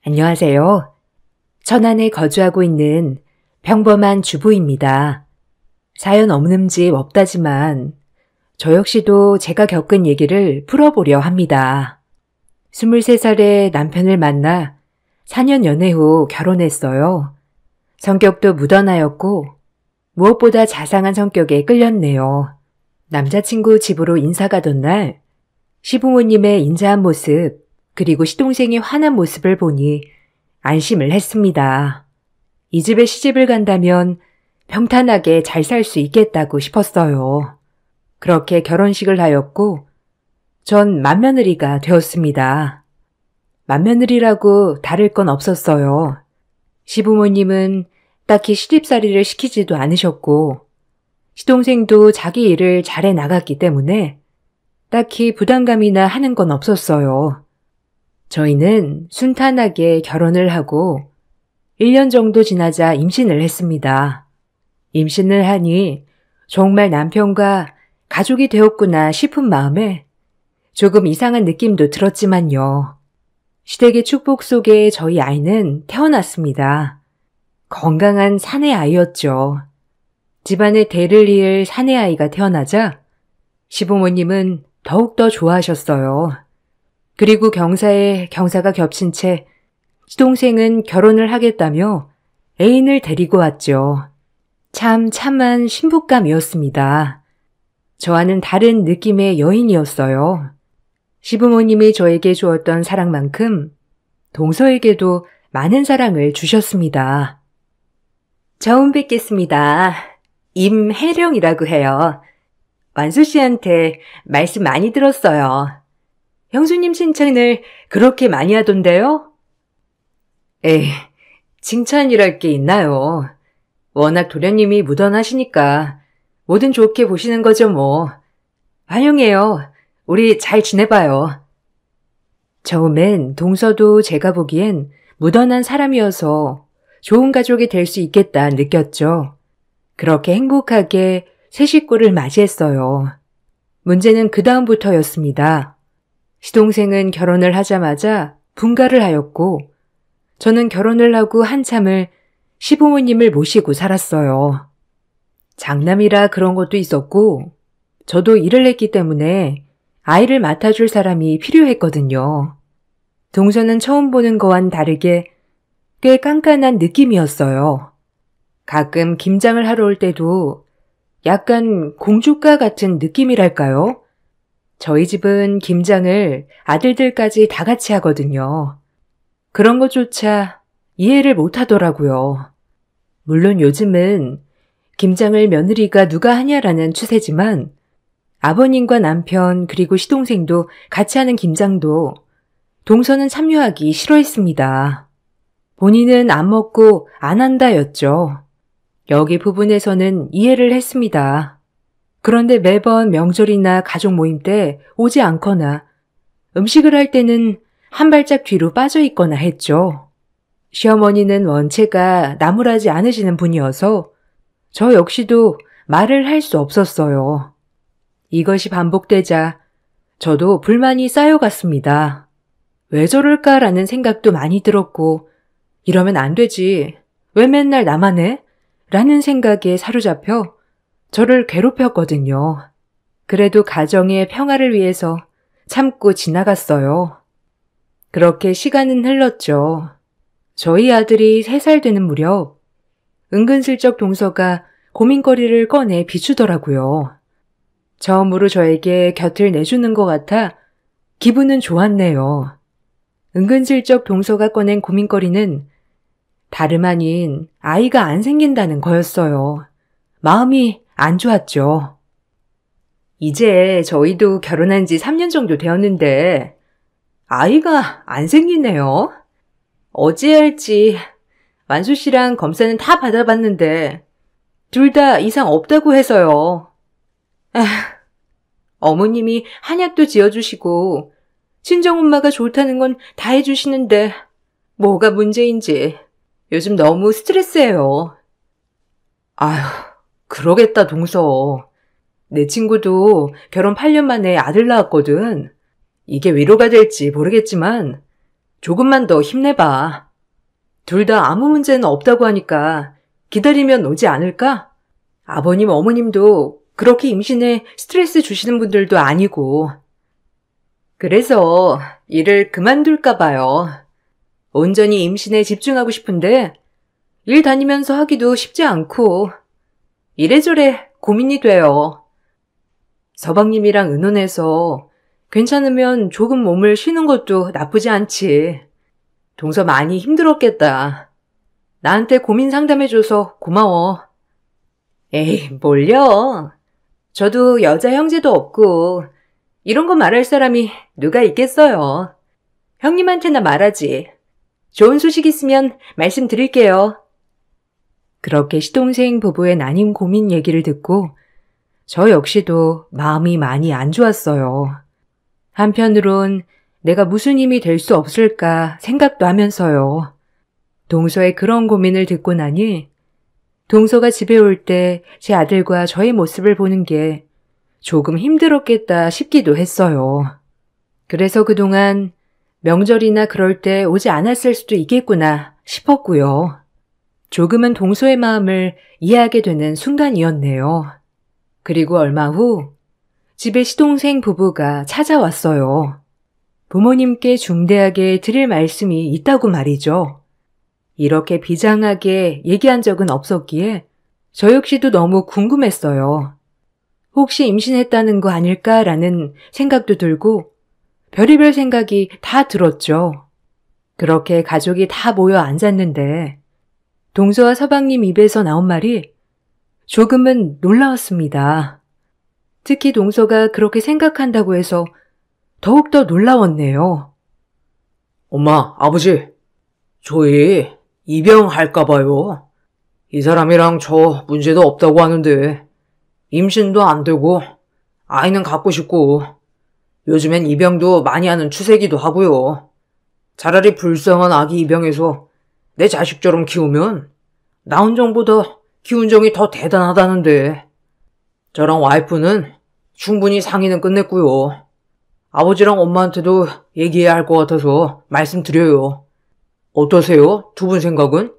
안녕하세요. 천안에 거주하고 있는 평범한 주부입니다. 사연 없는 집 없다지만 저 역시도 제가 겪은 얘기를 풀어보려 합니다. 23살에 남편을 만나 4년 연애 후 결혼했어요. 성격도 무던하였고 무엇보다 자상한 성격에 끌렸네요. 남자친구 집으로 인사 가던 날 시부모님의 인자한 모습 그리고 시동생의 환한 모습을 보니 안심을 했습니다. 이 집에 시집을 간다면 평탄하게 잘 살 수 있겠다고 싶었어요. 그렇게 결혼식을 하였고 전 맏며느리가 되었습니다. 맏며느리라고 다를 건 없었어요. 시부모님은 딱히 시집살이를 시키지도 않으셨고 시동생도 자기 일을 잘해 나갔기 때문에 딱히 부담감이나 하는 건 없었어요. 저희는 순탄하게 결혼을 하고 1년 정도 지나자 임신을 했습니다. 임신을 하니 정말 남편과 가족이 되었구나 싶은 마음에 조금 이상한 느낌도 들었지만요. 시댁의 축복 속에 저희 아이는 태어났습니다. 건강한 사내 아이였죠. 집안에 대를 이을 사내 아이가 태어나자 시부모님은 더욱더 좋아하셨어요. 그리고 경사에 경사가 겹친 채 시동생은 결혼을 하겠다며 애인을 데리고 왔죠. 참 참한 신부감이었습니다. 저와는 다른 느낌의 여인이었어요. 시부모님이 저에게 주었던 사랑만큼 동서에게도 많은 사랑을 주셨습니다. 처음 뵙겠습니다. 임혜령이라고 해요. 완수 씨한테 말씀 많이 들었어요. 형수님 칭찬을 그렇게 많이 하던데요? 에이, 칭찬이랄 게 있나요? 워낙 도련님이 무던하시니까 뭐든 좋게 보시는 거죠 뭐. 환영해요. 우리 잘 지내봐요. 처음엔 동서도 제가 보기엔 무던한 사람이어서 좋은 가족이 될 수 있겠다 느꼈죠. 그렇게 행복하게 새 식구를 맞이했어요. 문제는 그 다음부터였습니다. 시동생은 결혼을 하자마자 분가를 하였고 저는 결혼을 하고 한참을 시부모님을 모시고 살았어요. 장남이라 그런 것도 있었고 저도 일을 했기 때문에 아이를 맡아줄 사람이 필요했거든요. 동서는 처음 보는 거와는 다르게 꽤 깐깐한 느낌이었어요. 가끔 김장을 하러 올 때도 약간 공주가 같은 느낌이랄까요? 저희 집은 김장을 아들들까지 다 같이 하거든요. 그런 것조차 이해를 못 하더라고요. 물론 요즘은 김장을 며느리가 누가 하냐라는 추세지만 아버님과 남편 그리고 시동생도 같이 하는 김장도 동서는 참여하기 싫어했습니다. 본인은 안 먹고 안 한다였죠. 여기 부분에서는 이해를 했습니다. 그런데 매번 명절이나 가족 모임 때 오지 않거나 음식을 할 때는 한 발짝 뒤로 빠져 있거나 했죠. 시어머니는 원체가 나무라지 않으시는 분이어서 저 역시도 말을 할 수 없었어요. 이것이 반복되자 저도 불만이 쌓여갔습니다. 왜 저럴까라는 생각도 많이 들었고 이러면 안 되지. 왜 맨날 나만 해? 라는 생각에 사로잡혀 저를 괴롭혔거든요. 그래도 가정의 평화를 위해서 참고 지나갔어요. 그렇게 시간은 흘렀죠. 저희 아들이 3살 되는 무렵 은근슬쩍 동서가 고민거리를 꺼내 비추더라고요. 처음으로 저에게 곁을 내주는 것 같아 기분은 좋았네요. 은근슬쩍 동서가 꺼낸 고민거리는 다름 아닌 아이가 안 생긴다는 거였어요. 마음이 안 좋았죠. 이제 저희도 결혼한 지 3년 정도 되었는데 아이가 안 생기네요. 어찌해야 할지 완수 씨랑 검사는 다 받아봤는데 둘 다 이상 없다고 해서요. 어머님이 한약도 지어주시고 친정엄마가 좋다는 건 다 해주시는데 뭐가 문제인지 요즘 너무 스트레스예요. 아휴, 그러겠다 동서. 내 친구도 결혼 8년 만에 아들 낳았거든. 이게 위로가 될지 모르겠지만 조금만 더 힘내봐. 둘 다 아무 문제는 없다고 하니까 기다리면 오지 않을까? 아버님, 어머님도 그렇게 임신에 스트레스 주시는 분들도 아니고. 그래서 일을 그만둘까 봐요. 온전히 임신에 집중하고 싶은데 일 다니면서 하기도 쉽지 않고 이래저래 고민이 돼요. 서방님이랑 의논해서 괜찮으면 조금 몸을 쉬는 것도 나쁘지 않지. 동서 많이 힘들었겠다. 나한테 고민 상담해줘서 고마워. 에이, 뭘요? 저도 여자 형제도 없고 이런 거 말할 사람이 누가 있겠어요. 형님한테나 말하지. 좋은 소식 있으면 말씀드릴게요. 그렇게 시동생 부부의 난임 고민 얘기를 듣고 저 역시도 마음이 많이 안 좋았어요. 한편으론 내가 무슨 힘이 될 수 없을까 생각도 하면서요. 동서의 그런 고민을 듣고 나니 동서가 집에 올 때 제 아들과 저의 모습을 보는 게 조금 힘들었겠다 싶기도 했어요. 그래서 그동안 명절이나 그럴 때 오지 않았을 수도 있겠구나 싶었고요. 조금은 동서의 마음을 이해하게 되는 순간이었네요. 그리고 얼마 후 집에 시동생 부부가 찾아왔어요. 부모님께 중대하게 드릴 말씀이 있다고 말이죠. 이렇게 비장하게 얘기한 적은 없었기에 저 역시도 너무 궁금했어요. 혹시 임신했다는 거 아닐까라는 생각도 들고 별의별 생각이 다 들었죠. 그렇게 가족이 다 모여 앉았는데 동서와 서방님 입에서 나온 말이 조금은 놀라웠습니다. 특히 동서가 그렇게 생각한다고 해서 더욱더 놀라웠네요. 엄마, 아버지, 저희 입양할까 봐요. 이 사람이랑 저 문제도 없다고 하는데 임신도 안 되고 아이는 갖고 싶고 요즘엔 입양도 많이 하는 추세기도 하고요. 차라리 불쌍한 아기 입양해서 내 자식처럼 키우면 나 혼정보다 기운정이 더 대단하다는데 저랑 와이프는 충분히 상의는 끝냈고요. 아버지랑 엄마한테도 얘기해야 할 것 같아서 말씀드려요. 어떠세요? 두 분 생각은?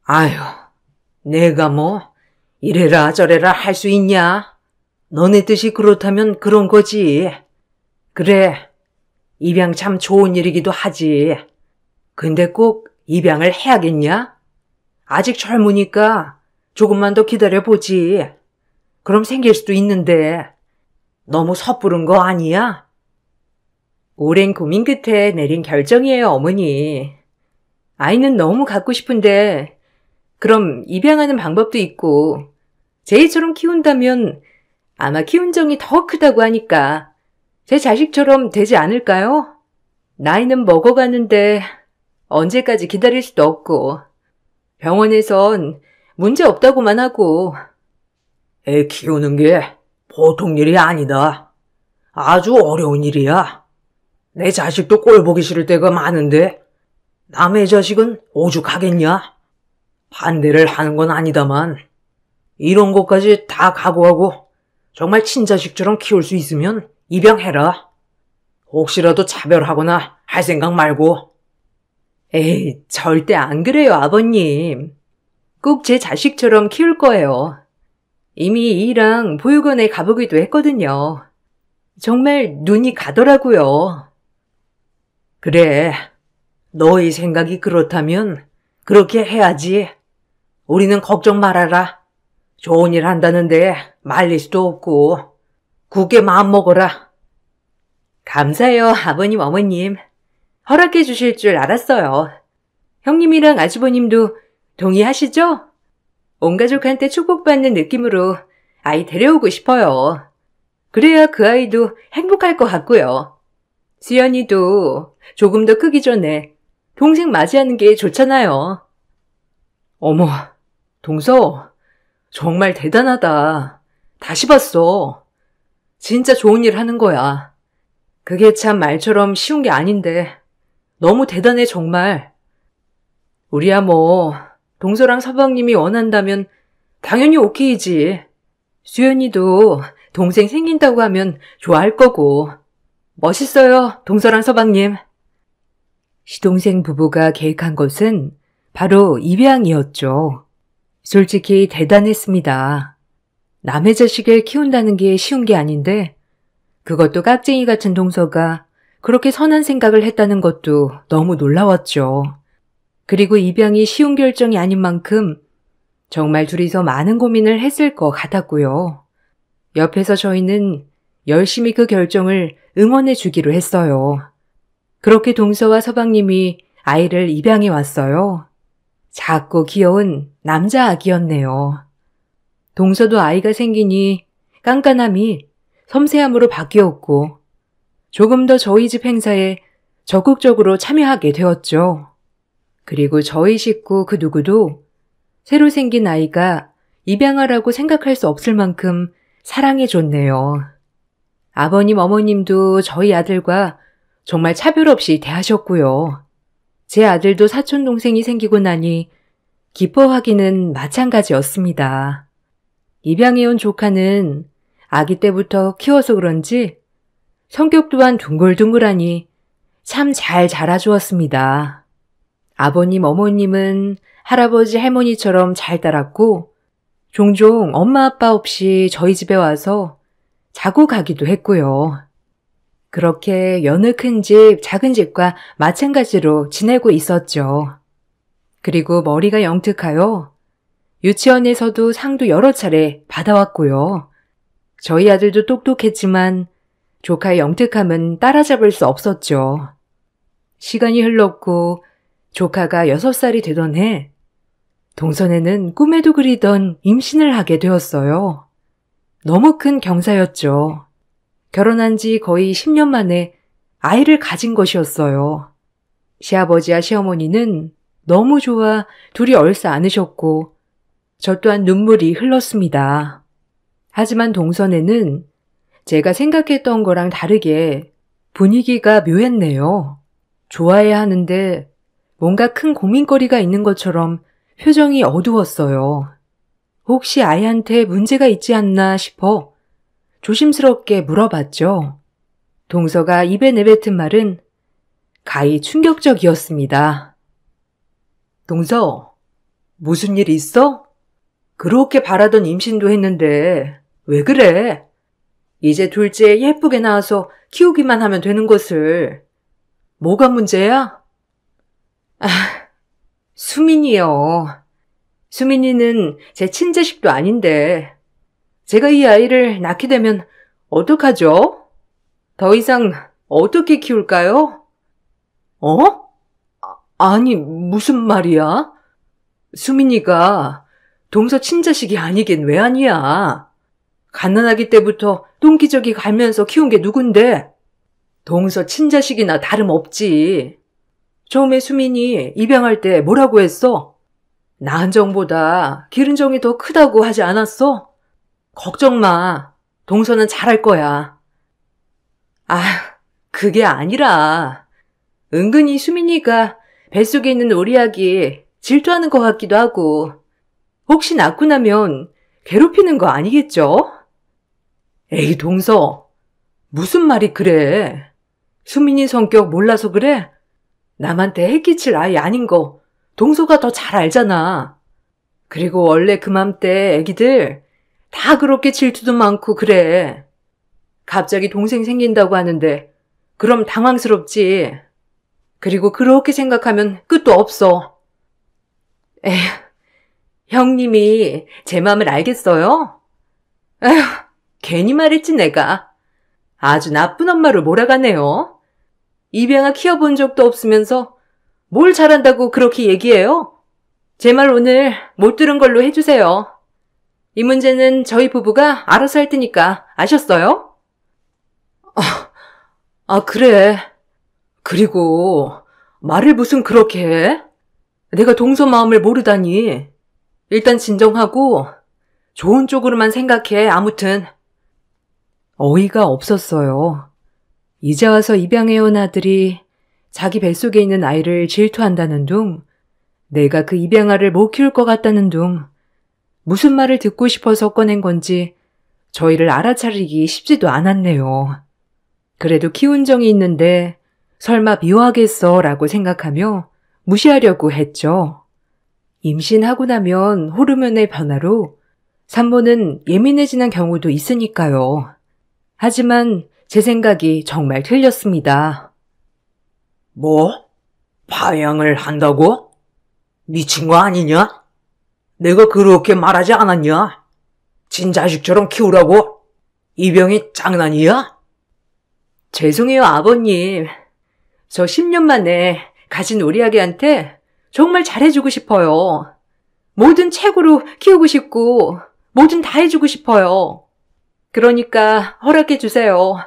아휴, 내가 뭐 이래라 저래라 할 수 있냐? 너네 뜻이 그렇다면 그런 거지. 그래, 입양 참 좋은 일이기도 하지. 근데 꼭 입양을 해야겠냐? 아직 젊으니까 조금만 더 기다려보지. 그럼 생길 수도 있는데 너무 섣부른 거 아니야? 오랜 고민 끝에 내린 결정이에요, 어머니. 아이는 너무 갖고 싶은데 그럼 입양하는 방법도 있고 제이처럼 키운다면 아마 키운 정이 더 크다고 하니까 제 자식처럼 되지 않을까요? 나이는 먹어가는데 언제까지 기다릴 수도 없고 병원에선 문제 없다고만 하고. 애 키우는 게 보통 일이 아니다. 아주 어려운 일이야. 내 자식도 꼴 보기 싫을 때가 많은데 남의 자식은 오죽하겠냐? 반대를 하는 건 아니다만 이런 것까지 다 각오하고 정말 친자식처럼 키울 수 있으면 입양해라. 혹시라도 차별하거나 할 생각 말고. 에이, 절대 안 그래요, 아버님. 꼭 제 자식처럼 키울 거예요. 이미 이랑 보육원에 가보기도 했거든요. 정말 눈이 가더라고요. 그래, 너의 생각이 그렇다면 그렇게 해야지. 우리는 걱정 말아라. 좋은 일 한다는데 말릴 수도 없고 굳게 마음 먹어라. 감사해요, 아버님, 어머님. 허락해 주실 줄 알았어요. 형님이랑 아주버님도 동의하시죠? 온 가족한테 축복받는 느낌으로 아이 데려오고 싶어요. 그래야 그 아이도 행복할 것 같고요. 수연이도 조금 더 크기 전에 동생 맞이하는 게 좋잖아요. 어머, 동서, 정말 대단하다. 다시 봤어. 진짜 좋은 일 하는 거야. 그게 참 말처럼 쉬운 게 아닌데 너무 대단해 정말. 우리야 뭐 동서랑 서방님이 원한다면 당연히 오케이지. 수연이도 동생 생긴다고 하면 좋아할 거고. 멋있어요, 동서랑 서방님. 시동생 부부가 계획한 것은 바로 입양이었죠. 솔직히 대단했습니다. 남의 자식을 키운다는 게 쉬운 게 아닌데 그것도 깍쟁이 같은 동서가 그렇게 선한 생각을 했다는 것도 너무 놀라웠죠. 그리고 입양이 쉬운 결정이 아닌 만큼 정말 둘이서 많은 고민을 했을 것 같았고요. 옆에서 저희는 열심히 그 결정을 응원해 주기로 했어요. 그렇게 동서와 서방님이 아이를 입양해 왔어요. 작고 귀여운 남자 아기였네요. 동서도 아이가 생기니 깐깐함이 섬세함으로 바뀌었고 조금 더 저희 집 행사에 적극적으로 참여하게 되었죠. 그리고 저희 식구 그 누구도 새로 생긴 아이가 입양아라고 생각할 수 없을 만큼 사랑해줬네요. 아버님, 어머님도 저희 아들과 정말 차별 없이 대하셨고요. 제 아들도 사촌 동생이 생기고 나니 기뻐하기는 마찬가지였습니다. 입양해온 조카는 아기 때부터 키워서 그런지 성격 또한 둥글둥글하니 참 잘 자라주었습니다. 아버님, 어머님은 할아버지, 할머니처럼 잘 따랐고 종종 엄마, 아빠 없이 저희 집에 와서 자고 가기도 했고요. 그렇게 여느 큰 집, 작은 집과 마찬가지로 지내고 있었죠. 그리고 머리가 영특하여 유치원에서도 상도 여러 차례 받아왔고요. 저희 아들도 똑똑했지만 조카의 영특함은 따라잡을 수 없었죠. 시간이 흘렀고 조카가 6살이 되던 해 동선에는 꿈에도 그리던 임신을 하게 되었어요. 너무 큰 경사였죠. 결혼한 지 거의 10년 만에 아이를 가진 것이었어요. 시아버지와 시어머니는 너무 좋아 둘이 얼싸 안으셨고 저 또한 눈물이 흘렀습니다. 하지만 동선에는 제가 생각했던 거랑 다르게 분위기가 묘했네요. 좋아해야 하는데 뭔가 큰 고민거리가 있는 것처럼 표정이 어두웠어요. 혹시 아이한테 문제가 있지 않나 싶어 조심스럽게 물어봤죠. 동서가 입에 내뱉은 말은 가히 충격적이었습니다. 동서, 무슨 일 있어? 그렇게 바라던 임신도 했는데 왜 그래? 이제 둘째 예쁘게 낳아서 키우기만 하면 되는 것을. 뭐가 문제야? 아, 수민이요. 수민이는 제 친자식도 아닌데 제가 이 아이를 낳게 되면 어떡하죠? 더 이상 어떻게 키울까요? 어? 아니, 무슨 말이야? 수민이가 동서 친자식이 아니긴 왜 아니야? 갓난아기 때부터 똥기저귀 갈면서 키운 게 누군데? 동서 친자식이나 다름없지. 처음에 수민이 입양할 때 뭐라고 했어? 낳은 정보다 기른 정이 더 크다고 하지 않았어? 걱정 마. 동서는 잘할 거야. 아, 그게 아니라 은근히 수민이가 뱃속에 있는 우리 아기 질투하는 것 같기도 하고 혹시 낳고 나면 괴롭히는 거 아니겠죠? 에이, 동서. 무슨 말이 그래? 수민이 성격 몰라서 그래? 남한테 해끼칠 아이 아닌 거 동서가 더 잘 알잖아. 그리고 원래 그맘때 애기들 다 그렇게 질투도 많고 그래. 갑자기 동생 생긴다고 하는데 그럼 당황스럽지. 그리고 그렇게 생각하면 끝도 없어. 에휴, 형님이 제 마음을 알겠어요? 에휴, 괜히 말했지 내가. 아주 나쁜 엄마로 몰아가네요. 입양아 키워본 적도 없으면서 뭘 잘한다고 그렇게 얘기해요? 제 말 오늘 못 들은 걸로 해주세요. 이 문제는 저희 부부가 알아서 할 테니까 아셨어요? 그래. 그리고 말을 무슨 그렇게 해? 내가 동서 마음을 모르다니. 일단 진정하고 좋은 쪽으로만 생각해. 아무튼. 어이가 없었어요. 이제 와서 입양해온 아들이 자기 뱃속에 있는 아이를 질투한다는 둥, 내가 그 입양아를 못 키울 것 같다는 둥, 무슨 말을 듣고 싶어서 꺼낸 건지 저희를 알아차리기 쉽지도 않았네요. 그래도 키운 정이 있는데 설마 미워하겠어 라고 생각하며 무시하려고 했죠. 임신하고 나면 호르몬의 변화로 산모는 예민해지는 경우도 있으니까요. 하지만 제 생각이 정말 틀렸습니다. 뭐? 파양을 한다고? 미친 거 아니냐? 내가 그렇게 말하지 않았냐? 친자식처럼 키우라고? 이 병이 장난이야? 죄송해요, 아버님. 저 10년 만에 가진 우리 아기한테 정말 잘해주고 싶어요. 뭐든 최고로 키우고 싶고 뭐든 다 해주고 싶어요. 그러니까 허락해주세요.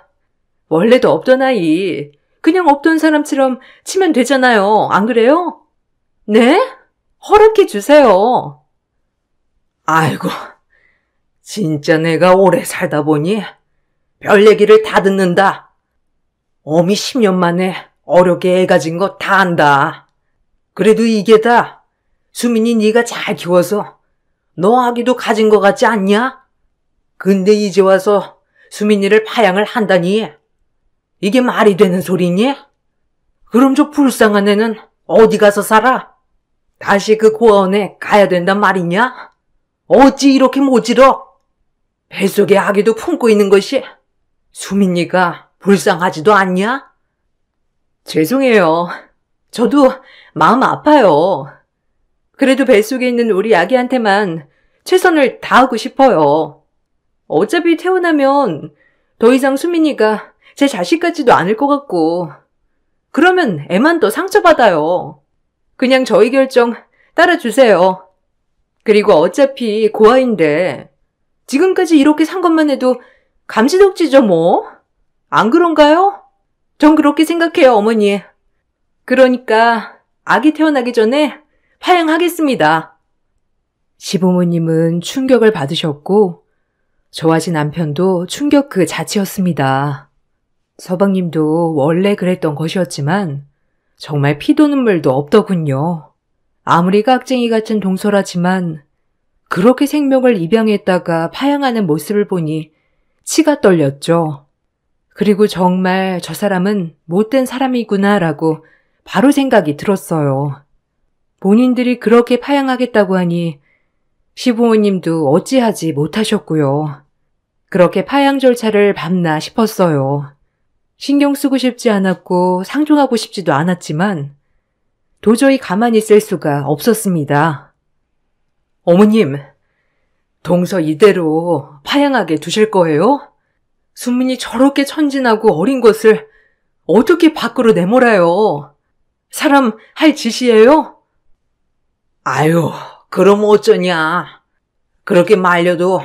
원래도 없던 아이, 그냥 없던 사람처럼 치면 되잖아요. 안 그래요? 네? 허락해주세요. 아이고, 진짜 내가 오래 살다 보니 별 얘기를 다 듣는다. 어미 10년 만에 어렵게 애 가진 거 다 안다. 그래도 이게 다 수민이 네가 잘 키워서 너 아기도 가진 거 같지 않냐? 근데 이제 와서 수민이를 파양을 한다니? 이게 말이 되는 소리니? 그럼 저 불쌍한 애는 어디 가서 살아? 다시 그 고아원에 가야 된단 말이냐? 어찌 이렇게 모질어? 뱃속에 아기도 품고 있는 것이 수민이가 불쌍하지도 않냐? 죄송해요. 저도 마음 아파요. 그래도 뱃속에 있는 우리 아기한테만 최선을 다하고 싶어요. 어차피 태어나면 더 이상 수민이가 제 자식 같지도 않을 것 같고, 그러면 애만 더 상처받아요. 그냥 저희 결정 따라주세요. 그리고 어차피 고아인데 지금까지 이렇게 산 것만 해도 감지덕지죠 뭐. 안 그런가요? 전 그렇게 생각해요, 어머니. 그러니까 아기 태어나기 전에 파양하겠습니다. 시부모님은 충격을 받으셨고 저와 제 남편도 충격 그 자체였습니다. 서방님도 원래 그랬던 것이었지만 정말 피도 눈물도 없더군요. 아무리 깍쟁이 같은 동서라지만 그렇게 생명을 입양했다가 파양하는 모습을 보니 치가 떨렸죠. 그리고 정말 저 사람은 못된 사람이구나라고 바로 생각이 들었어요. 본인들이 그렇게 파양하겠다고 하니 시부모님도 어찌하지 못하셨고요. 그렇게 파양 절차를 밟나 싶었어요. 신경 쓰고 싶지 않았고 상종하고 싶지도 않았지만 도저히 가만히 있을 수가 없었습니다. 어머님, 동서 이대로 파양하게 두실 거예요? 수민이 저렇게 천진하고 어린 것을 어떻게 밖으로 내몰아요? 사람 할 짓이에요? 아유, 그럼 어쩌냐. 그렇게 말려도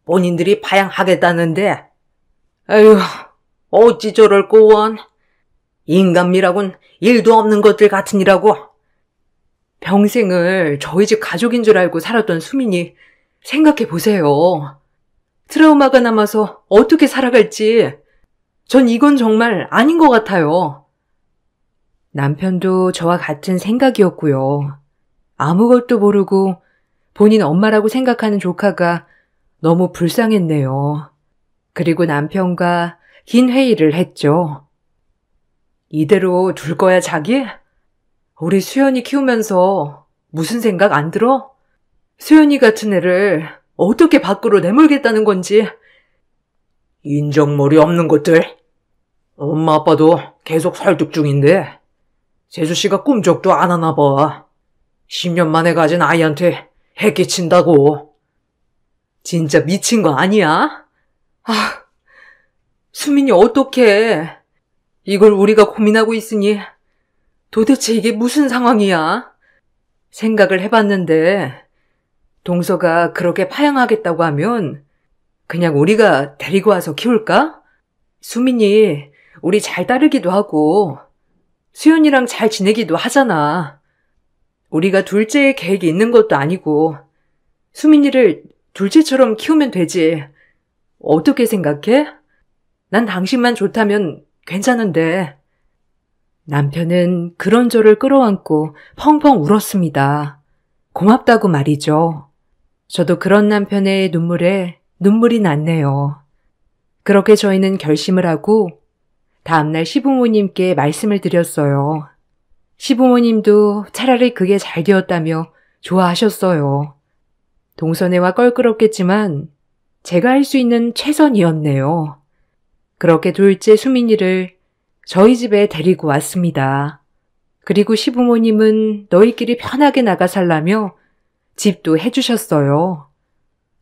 본인들이 파양하겠다는데. 아유, 어찌 저럴 꼬원. 인간미라곤 일도 없는 것들 같으니라고. 평생을 저희 집 가족인 줄 알고 살았던 수민이 생각해 보세요. 트라우마가 남아서 어떻게 살아갈지 전 이건 정말 아닌 것 같아요. 남편도 저와 같은 생각이었고요. 아무것도 모르고 본인 엄마라고 생각하는 조카가 너무 불쌍했네요. 그리고 남편과 긴 회의를 했죠. 이대로 둘 거야, 자기? 우리 수연이 키우면서 무슨 생각 안 들어? 수연이 같은 애를 어떻게 밖으로 내몰겠다는 건지. 인정머리 없는 것들. 엄마 아빠도 계속 설득 중인데 재수씨가 꿈쩍도 안 하나 봐. 10년 만에 가진 아이한테 해 끼친다고. 진짜 미친 거 아니야? 아, 수민이 어떡해. 이걸 우리가 고민하고 있으니 도대체 이게 무슨 상황이야? 생각을 해봤는데 동서가 그렇게 파양하겠다고 하면 그냥 우리가 데리고 와서 키울까? 수민이 우리 잘 따르기도 하고 수연이랑 잘 지내기도 하잖아. 우리가 둘째의 계획이 있는 것도 아니고 수민이를 둘째처럼 키우면 되지. 어떻게 생각해? 난 당신만 좋다면 괜찮은데. 남편은 그런 저를 끌어안고 펑펑 울었습니다. 고맙다고 말이죠. 저도 그런 남편의 눈물에 눈물이 났네요. 그렇게 저희는 결심을 하고 다음날 시부모님께 말씀을 드렸어요. 시부모님도 차라리 그게 잘 되었다며 좋아하셨어요. 동서네와 껄끄럽겠지만 제가 할 수 있는 최선이었네요. 그렇게 둘째 수민이를 저희 집에 데리고 왔습니다. 그리고 시부모님은 너희끼리 편하게 나가 살라며 집도 해주셨어요.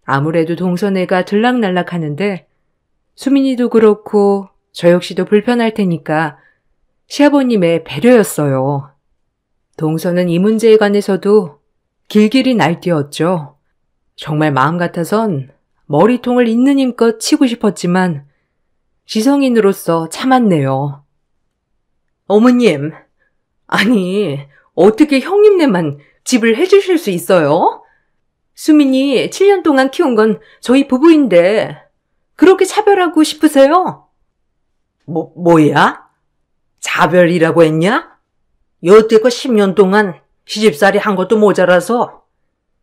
아무래도 동서네가 들락날락 하는데 수민이도 그렇고 저 역시도 불편할 테니까 시아버님의 배려였어요. 동서는 이 문제에 관해서도 길길이 날뛰었죠. 정말 마음 같아선 머리통을 있는 힘껏 치고 싶었지만 지성인으로서 참았네요. 어머님, 아니 어떻게 형님네만 집을 해주실 수 있어요? 수민이 7년 동안 키운 건 저희 부부인데 그렇게 차별하고 싶으세요? 뭐야? 차별이라고 했냐? 여태껏 10년 동안 시집살이 한 것도 모자라서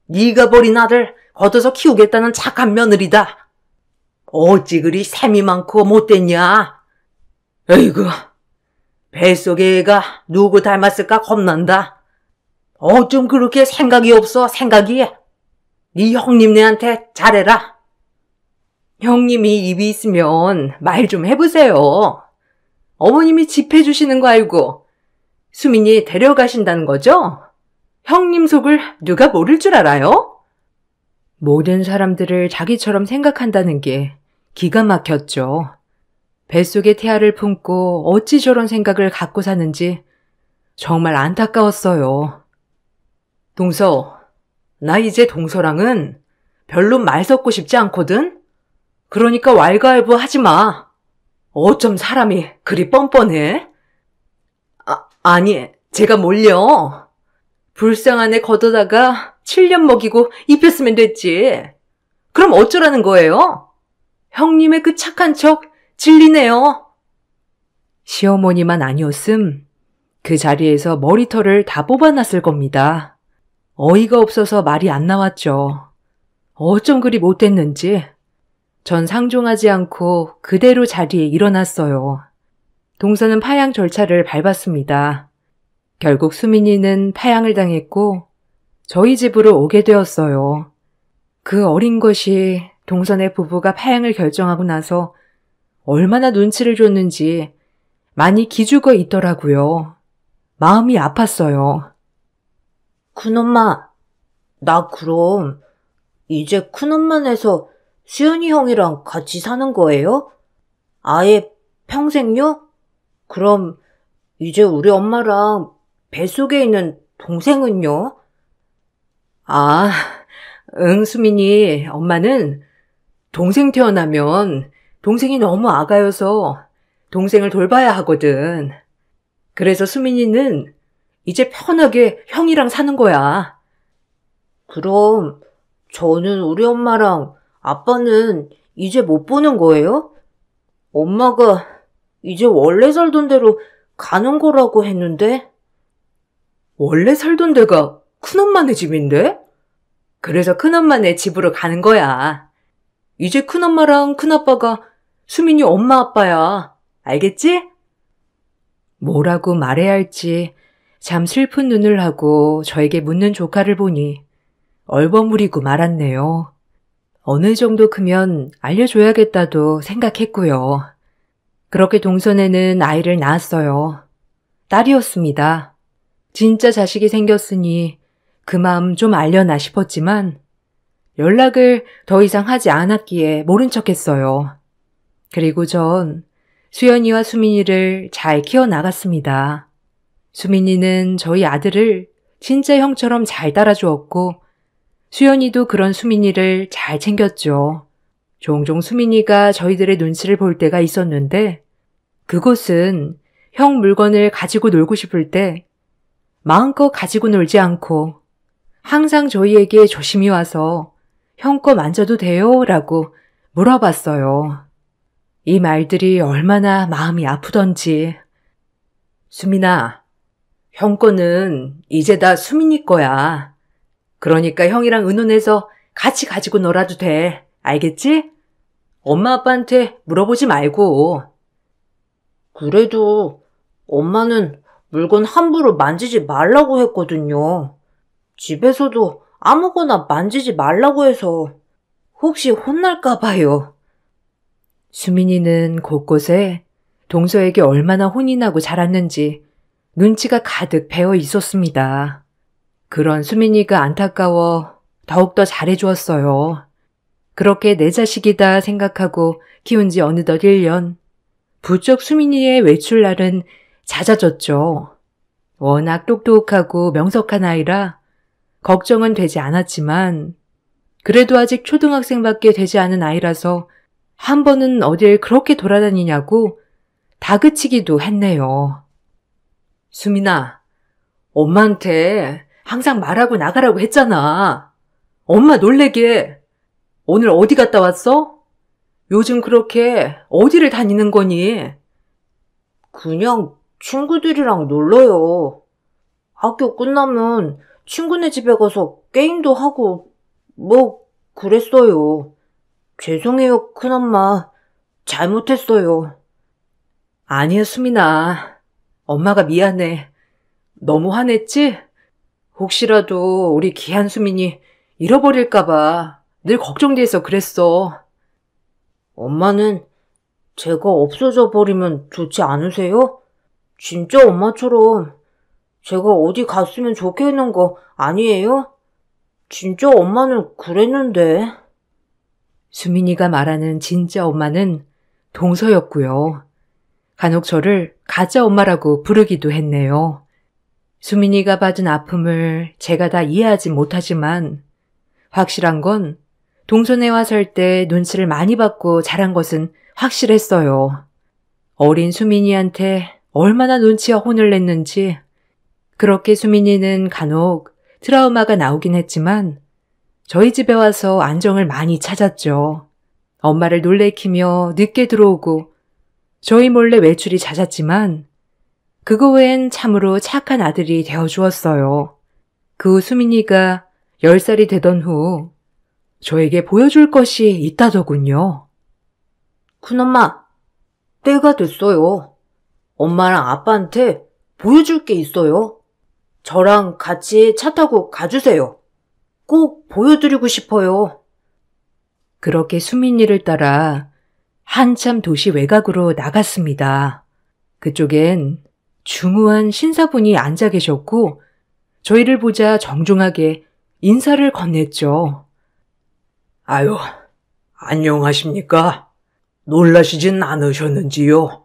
네가 버린 아들 걷어서 키우겠다는 착한 며느리다. 어찌 그리 셈이 많고 못됐냐? 에이구, 뱃속에 애가 누구 닮았을까 겁난다. 어쩜 그렇게 생각이 없어, 생각이? 네 형님네한테 잘해라. 형님이 입이 있으면 말 좀 해보세요. 어머님이 집 해주시는 거 알고 수민이 데려가신다는 거죠? 형님 속을 누가 모를 줄 알아요? 모든 사람들을 자기처럼 생각한다는 게 기가 막혔죠. 뱃속에 태아를 품고 어찌 저런 생각을 갖고 사는지 정말 안타까웠어요. 동서, 나 이제 동서랑은 별로 말 섞고 싶지 않거든? 그러니까 왈가왈부 하지 마. 어쩜 사람이 그리 뻔뻔해? 아니, 제가 뭘요? 불쌍한 애 걷어다가 7년 먹이고 입혔으면 됐지. 그럼 어쩌라는 거예요? 형님의 그 착한 척 질리네요. 시어머니만 아니었음 그 자리에서 머리털을 다 뽑아놨을 겁니다. 어이가 없어서 말이 안 나왔죠. 어쩜 그리 못됐는지. 전 상종하지 않고 그대로 자리에 일어났어요. 동서는 파양 절차를 밟았습니다. 결국 수민이는 파양을 당했고 저희 집으로 오게 되었어요. 그 어린 것이 동선의 부부가 파양을 결정하고 나서 얼마나 눈치를 줬는지 많이 기죽어 있더라고요. 마음이 아팠어요. 큰엄마, 나 그럼 이제 큰엄마네서 수연이 형이랑 같이 사는 거예요? 아예 평생요? 그럼 이제 우리 엄마랑 뱃속에 있는 동생은요? 아, 응, 수민이, 엄마는 동생 태어나면 동생이 너무 아가여서 동생을 돌봐야 하거든. 그래서 수민이는 이제 편하게 형이랑 사는 거야. 그럼 저는 우리 엄마랑 아빠는 이제 못 보는 거예요? 엄마가 이제 원래 살던 대로 가는 거라고 했는데? 원래 살던 데가 큰엄마네 집인데? 그래서 큰엄마네 집으로 가는 거야. 이제 큰엄마랑 큰아빠가 수민이 엄마 아빠야. 알겠지? 뭐라고 말해야 할지 참 슬픈 눈을 하고 저에게 묻는 조카를 보니 얼버무리고 말았네요. 어느 정도 크면 알려줘야겠다도 생각했고요. 그렇게 동선에는 아이를 낳았어요. 딸이었습니다. 진짜 자식이 생겼으니 그 마음 좀 알려나 싶었지만 연락을 더 이상 하지 않았기에 모른 척했어요. 그리고 전 수연이와 수민이를 잘 키워나갔습니다. 수민이는 저희 아들을 진짜 형처럼 잘 따라주었고 수연이도 그런 수민이를 잘 챙겼죠. 종종 수민이가 저희들의 눈치를 볼 때가 있었는데 그곳은 형 물건을 가지고 놀고 싶을 때 마음껏 가지고 놀지 않고 항상 저희에게 조심히 와서 형 거 만져도 돼요? 라고 물어봤어요. 이 말들이 얼마나 마음이 아프던지. 수민아, 형 거는 이제 다 수민이 거야. 그러니까 형이랑 의논해서 같이 가지고 놀아도 돼. 알겠지? 엄마 아빠한테 물어보지 말고. 그래도 엄마는 물건 함부로 만지지 말라고 했거든요. 집에서도 아무거나 만지지 말라고 해서 혹시 혼날까 봐요. 수민이는 곳곳에 동서에게 얼마나 혼이 나고 자랐는지 눈치가 가득 배어 있었습니다. 그런 수민이가 안타까워 더욱더 잘해주었어요. 그렇게 내 자식이다 생각하고 키운 지 어느덧 1년. 부쩍 수민이의 외출날은 잦아졌죠. 워낙 똑똑하고 명석한 아이라 걱정은 되지 않았지만 그래도 아직 초등학생밖에 되지 않은 아이라서 한 번은 어딜 그렇게 돌아다니냐고 다그치기도 했네요. 수민아, 엄마한테 항상 말하고 나가라고 했잖아. 엄마 놀래게. 오늘 어디 갔다 왔어? 요즘 그렇게 어디를 다니는 거니? 그냥 친구들이랑 놀러요. 학교 끝나면 친구네 집에 가서 게임도 하고 뭐 그랬어요. 죄송해요, 큰엄마. 잘못했어요. 아니야, 수민아. 엄마가 미안해. 너무 화냈지? 혹시라도 우리 귀한 수민이 잃어버릴까봐 늘 걱정돼서 그랬어. 엄마는 제가 없어져 버리면 좋지 않으세요? 진짜 엄마처럼 제가 어디 갔으면 좋겠는 거 아니에요? 진짜 엄마는 그랬는데. 수민이가 말하는 진짜 엄마는 동서였고요. 간혹 저를 가짜 엄마라고 부르기도 했네요. 수민이가 받은 아픔을 제가 다 이해하지 못하지만 확실한 건 동서네 와 살 때 눈치를 많이 받고 자란 것은 확실했어요. 어린 수민이한테 얼마나 눈치와 혼을 냈는지. 그렇게 수민이는 간혹 트라우마가 나오긴 했지만 저희 집에 와서 안정을 많이 찾았죠. 엄마를 놀래키며 늦게 들어오고 저희 몰래 외출이 잦았지만 그거 외엔 참으로 착한 아들이 되어주었어요. 그 후 수민이가 10살이 되던 후 저에게 보여줄 것이 있다더군요. 큰엄마, 때가 됐어요. 엄마랑 아빠한테 보여줄 게 있어요. 저랑 같이 차 타고 가주세요. 꼭 보여드리고 싶어요. 그렇게 수민이를 따라 한참 도시 외곽으로 나갔습니다. 그쪽엔 중후한 신사분이 앉아 계셨고 저희를 보자 정중하게 인사를 건넸죠. 아유, 안녕하십니까? 놀라시진 않으셨는지요?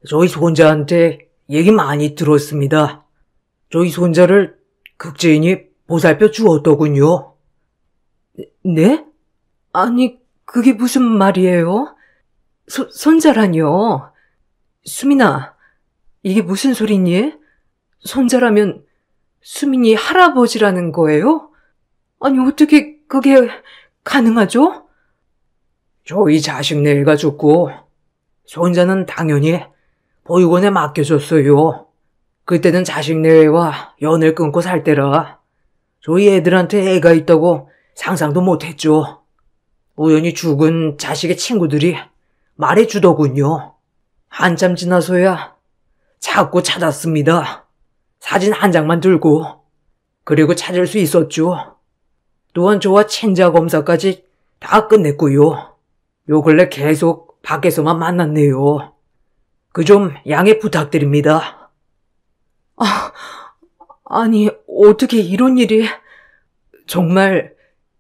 저희 손자한테 얘기 많이 들었습니다. 저희 손자를 극제인이 보살펴 주었더군요. 네? 아니, 그게 무슨 말이에요? 손자라뇨? 수민아, 이게 무슨 소리니? 손자라면 수민이 할아버지라는 거예요? 아니, 어떻게 그게 가능하죠? 저희 자식네가 죽고 손자는 당연히 보육원에 맡겨줬어요. 그때는 자식네와 연을 끊고 살 때라 저희 애들한테 애가 있다고 상상도 못했죠. 우연히 죽은 자식의 친구들이 말해주더군요. 한참 지나서야 자꾸 찾았습니다. 사진 한 장만 들고. 그리고 찾을 수 있었죠. 또한 저와 친자 검사까지 다 끝냈고요. 요 근래 계속 밖에서만 만났네요. 그 좀 양해 부탁드립니다. 아니, 어떻게 이런 일이... 정말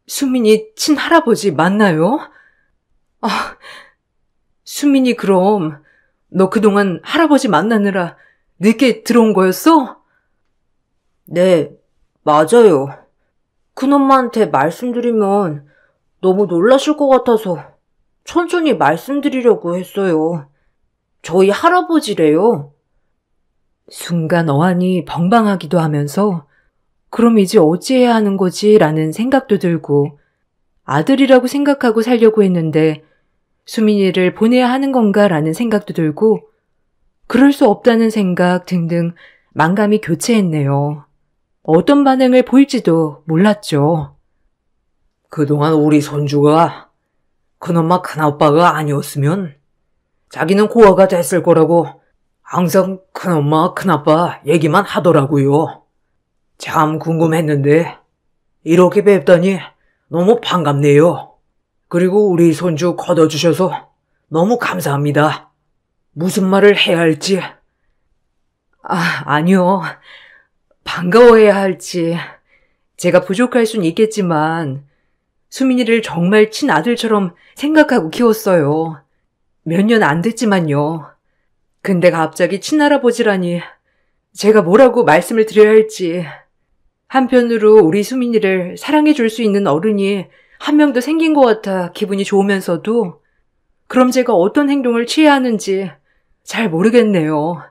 수민이 친할아버지 맞나요? 수민이 그럼 너 그동안 할아버지 만나느라 늦게 들어온 거였어? 네, 맞아요. 큰엄마한테 말씀드리면 너무 놀라실 것 같아서 천천히 말씀드리려고 했어요. 저희 할아버지래요. 순간 어안이 벙벙하기도 하면서 그럼 이제 어찌해야 하는 거지? 라는 생각도 들고 아들이라고 생각하고 살려고 했는데 수민이를 보내야 하는 건가? 라는 생각도 들고 그럴 수 없다는 생각 등등 만감이 교체했네요. 어떤 반응을 보일지도 몰랐죠. 그동안 우리 손주가 큰엄마 큰아빠가 아니었으면 자기는 고아가 됐을 거라고 항상 큰엄마, 큰아빠 얘기만 하더라고요. 참 궁금했는데 이렇게 뵙다니 너무 반갑네요. 그리고 우리 손주 걷어주셔서 너무 감사합니다. 무슨 말을 해야 할지. 아니요. 반가워해야 할지. 제가 부족할 순 있겠지만 수민이를 정말 친아들처럼 생각하고 키웠어요. 몇 년 안 됐지만요. 근데 갑자기 친할아버지라니 제가 뭐라고 말씀을 드려야 할지. 한편으로 우리 수민이를 사랑해 줄 수 있는 어른이 한 명 더 생긴 것 같아 기분이 좋으면서도 그럼 제가 어떤 행동을 취해야 하는지 잘 모르겠네요.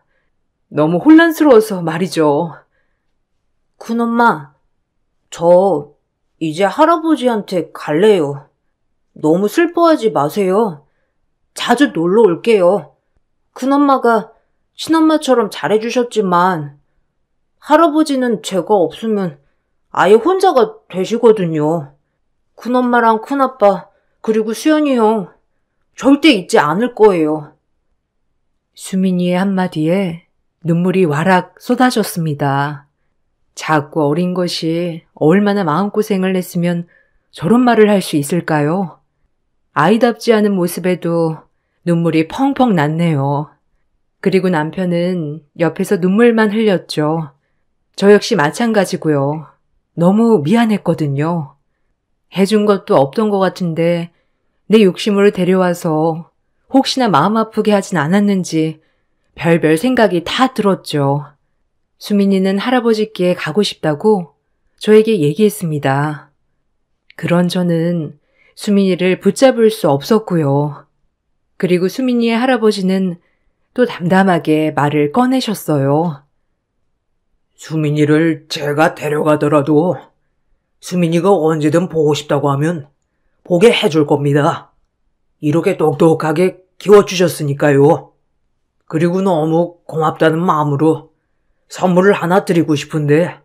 너무 혼란스러워서 말이죠. 큰엄마, 저 이제 할아버지한테 갈래요. 너무 슬퍼하지 마세요. 자주 놀러 올게요. 큰엄마가 친엄마처럼 잘해주셨지만 할아버지는 제가 없으면 아예 혼자가 되시거든요. 큰엄마랑 큰아빠 그리고 수연이 형 절대 잊지 않을 거예요. 수민이의 한마디에 눈물이 와락 쏟아졌습니다. 작고 어린 것이 얼마나 마음고생을 했으면 저런 말을 할 수 있을까요? 아이답지 않은 모습에도 눈물이 펑펑 났네요. 그리고 남편은 옆에서 눈물만 흘렸죠. 저 역시 마찬가지고요. 너무 미안했거든요. 해준 것도 없던 것 같은데 내 욕심으로 데려와서 혹시나 마음 아프게 하진 않았는지 별별 생각이 다 들었죠. 수민이는 할아버지께 가고 싶다고 저에게 얘기했습니다. 그런 저는 수민이를 붙잡을 수 없었고요. 그리고 수민이의 할아버지는 또 담담하게 말을 꺼내셨어요. 수민이를 제가 데려가더라도 수민이가 언제든 보고 싶다고 하면 보게 해줄 겁니다. 이렇게 똑똑하게 키워주셨으니까요. 그리고 너무 고맙다는 마음으로 선물을 하나 드리고 싶은데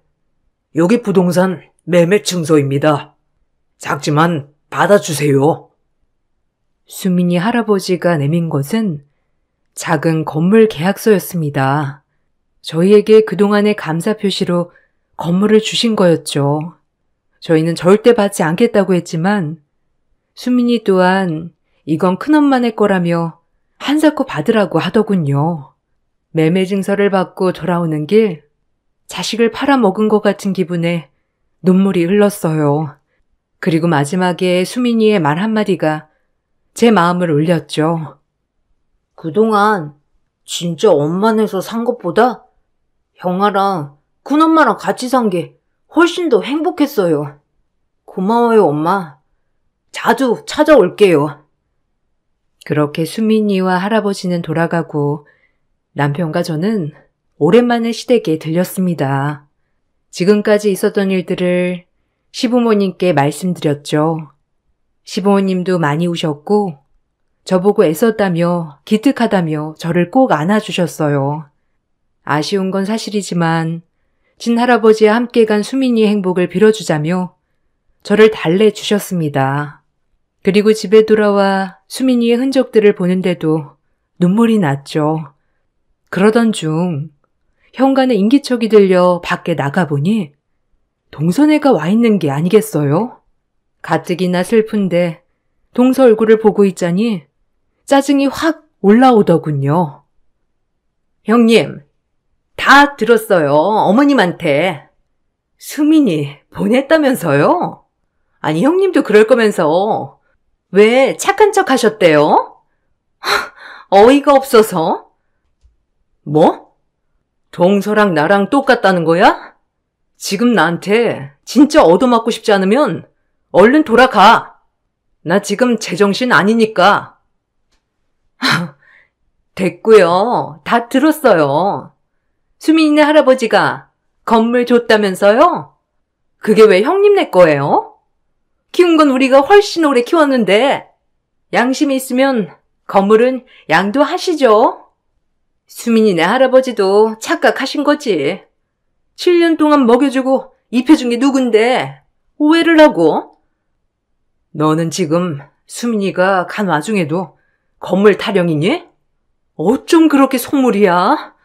여기 부동산 매매 증서입니다. 작지만 받아주세요. 수민이 할아버지가 내민 것은 작은 건물 계약서였습니다. 저희에게 그동안의 감사 표시로 건물을 주신 거였죠. 저희는 절대 받지 않겠다고 했지만 수민이 또한 이건 큰엄마네 거라며 한사코 받으라고 하더군요. 매매 증서를 받고 돌아오는 길 자식을 팔아먹은 것 같은 기분에 눈물이 흘렀어요. 그리고 마지막에 수민이의 말 한마디가 제 마음을 울렸죠. 그동안 진짜 엄마네서 산 것보다 형아랑 큰엄마랑 같이 산 게 훨씬 더 행복했어요. 고마워요, 엄마. 자주 찾아올게요. 그렇게 수민이와 할아버지는 돌아가고 남편과 저는 오랜만에 시댁에 들렸습니다. 지금까지 있었던 일들을 시부모님께 말씀드렸죠. 시부모님도 많이 우셨고 저보고 애썼다며 기특하다며 저를 꼭 안아주셨어요. 아쉬운 건 사실이지만 친할아버지와 함께 간 수민이의 행복을 빌어주자며 저를 달래주셨습니다. 그리고 집에 돌아와 수민이의 흔적들을 보는데도 눈물이 났죠. 그러던 중 현관에 인기척이 들려 밖에 나가보니 동선애가 와 있는 게 아니겠어요? 가뜩이나 슬픈데 동서 얼굴을 보고 있자니 짜증이 확 올라오더군요. 형님, 다 들었어요. 어머님한테. 수민이 보냈다면서요? 아니, 형님도 그럴 거면서 왜 착한 척 하셨대요? 어이가 없어서. 뭐? 동서랑 나랑 똑같다는 거야? 지금 나한테 진짜 얻어맞고 싶지 않으면 얼른 돌아가. 나 지금 제정신 아니니까. 됐고요. 다 들었어요. 수민이네 할아버지가 건물 줬다면서요? 그게 왜 형님네 거예요? 키운 건 우리가 훨씬 오래 키웠는데 양심이 있으면 건물은 양도하시죠. 수민이네 할아버지도 착각하신 거지. 7년 동안 먹여주고 입혀준 게 누군데 오해를 하고. 너는 지금 수민이가 간 와중에도 건물 타령이니? 어쩜 그렇게 속물이야?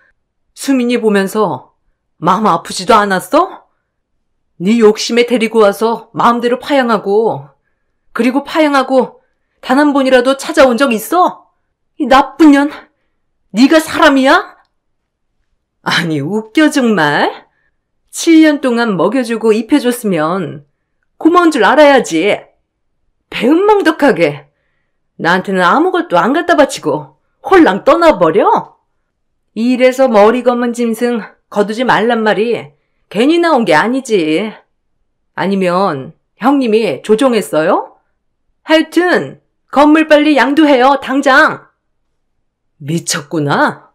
수민이 보면서 마음 아프지도 않았어? 네 욕심에 데리고 와서 마음대로 파양하고, 그리고 파양하고 단 한 번이라도 찾아온 적 있어? 이 나쁜 년, 네가 사람이야? 아니 웃겨 정말. 7년 동안 먹여주고 입혀줬으면 고마운 줄 알아야지. 배은망덕하게 나한테는 아무것도 안 갖다 바치고 홀랑 떠나버려? 이래서 머리 검은 짐승 거두지 말란 말이 괜히 나온 게 아니지. 아니면 형님이 조종했어요? 하여튼 건물 빨리 양도해요, 당장. 미쳤구나.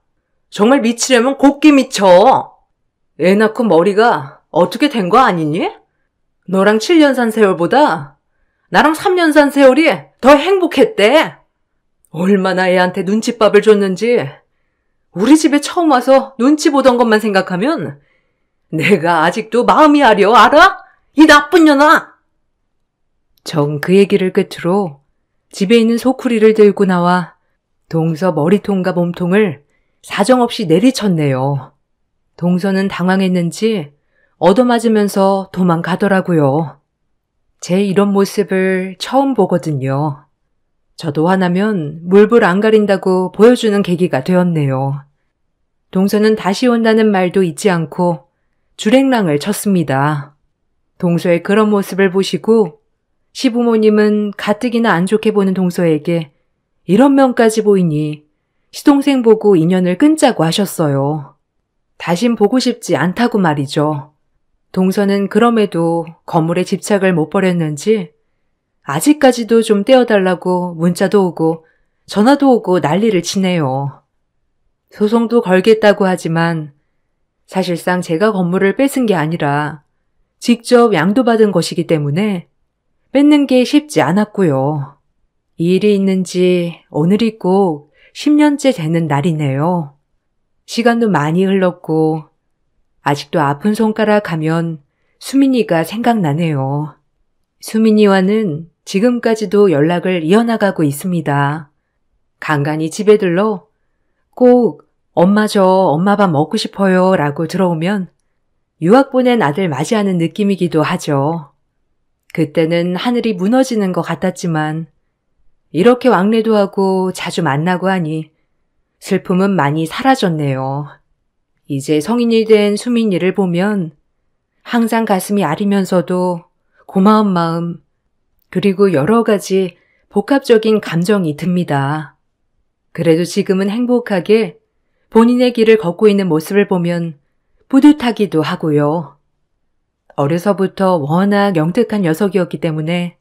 정말 미치려면 곱게 미쳐. 애 낳고 머리가 어떻게 된 거 아니니? 너랑 7년 산 세월보다 나랑 3년 산 세월이 더 행복했대. 얼마나 애한테 눈칫밥을 줬는지. 우리 집에 처음 와서 눈치 보던 것만 생각하면 내가 아직도 마음이 아려, 알아? 이 나쁜 년아! 정 그 얘기를 끝으로 집에 있는 소쿠리를 들고 나와 동서 머리통과 몸통을 사정없이 내리쳤네요. 동서는 당황했는지 얻어맞으면서 도망가더라고요. 제 이런 모습을 처음 보거든요. 저도 화나면 물불 안 가린다고 보여주는 계기가 되었네요. 동서는 다시 온다는 말도 잊지 않고 주랭랑을 쳤습니다. 동서의 그런 모습을 보시고 시부모님은 가뜩이나 안 좋게 보는 동서에게 이런 면까지 보이니 시동생 보고 인연을 끊자고 하셨어요. 다신 보고 싶지 않다고 말이죠. 동서는 그럼에도 건물에 집착을 못 버렸는지 아직까지도 좀 떼어달라고 문자도 오고 전화도 오고 난리를 치네요. 소송도 걸겠다고 하지만 사실상 제가 건물을 뺏은 게 아니라 직접 양도받은 것이기 때문에 뺏는 게 쉽지 않았고요. 이 일이 있는지 오늘이 꼭 10년째 되는 날이네요. 시간도 많이 흘렀고 아직도 아픈 손가락 하면 수민이가 생각나네요. 수민이와는 지금까지도 연락을 이어나가고 있습니다. 간간히 집에 들러 꼭 엄마 저 엄마 밥 먹고 싶어요 라고 들어오면 유학 보낸 아들 맞이하는 느낌이기도 하죠. 그때는 하늘이 무너지는 것 같았지만 이렇게 왕래도 하고 자주 만나고 하니 슬픔은 많이 사라졌네요. 이제 성인이 된 수민이를 보면 항상 가슴이 아리면서도 고마운 마음 그리고 여러 가지 복합적인 감정이 듭니다. 그래도 지금은 행복하게 본인의 길을 걷고 있는 모습을 보면 뿌듯하기도 하고요. 어려서부터 워낙 영특한 녀석이었기 때문에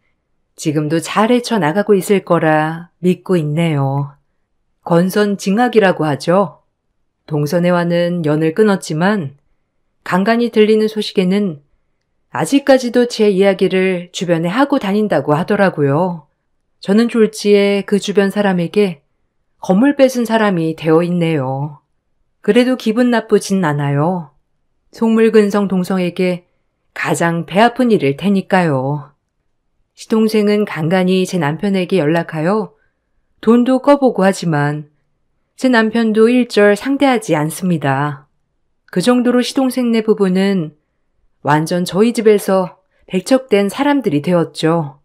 지금도 잘 헤쳐나가고 있을 거라 믿고 있네요. 건선징악이라고 하죠. 동선애와는 연을 끊었지만 간간히 들리는 소식에는 아직까지도 제 이야기를 주변에 하고 다닌다고 하더라고요. 저는 졸지에 그 주변 사람에게 건물 뺏은 사람이 되어 있네요. 그래도 기분 나쁘진 않아요. 속물근성 동성에게 가장 배 아픈 일일 테니까요. 시동생은 간간히 제 남편에게 연락하여 돈도 꺼보고 하지만 제 남편도 일절 상대하지 않습니다. 그 정도로 시동생네 부부는 완전 저희 집에서 백척된 사람들이 되었죠.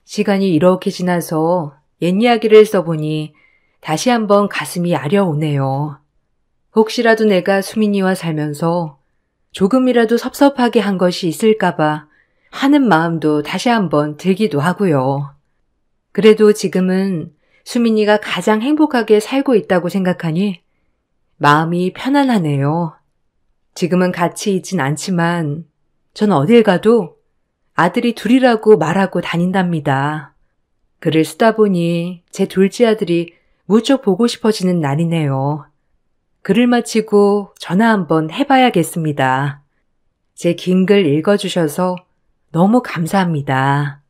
시간이 이렇게 지나서 옛 이야기를 써보니 다시 한번 가슴이 아려오네요. 혹시라도 내가 수민이와 살면서 조금이라도 섭섭하게 한 것이 있을까봐 하는 마음도 다시 한번 들기도 하고요. 그래도 지금은 수민이가 가장 행복하게 살고 있다고 생각하니 마음이 편안하네요. 지금은 같이 있진 않지만 전 어딜 가도 아들이 둘이라고 말하고 다닌답니다. 글을 쓰다 보니 제 둘째 아들이 무척 보고 싶어지는 날이네요. 글을 마치고 전화 한번 해봐야겠습니다. 제 긴 글 읽어주셔서 너무 감사합니다.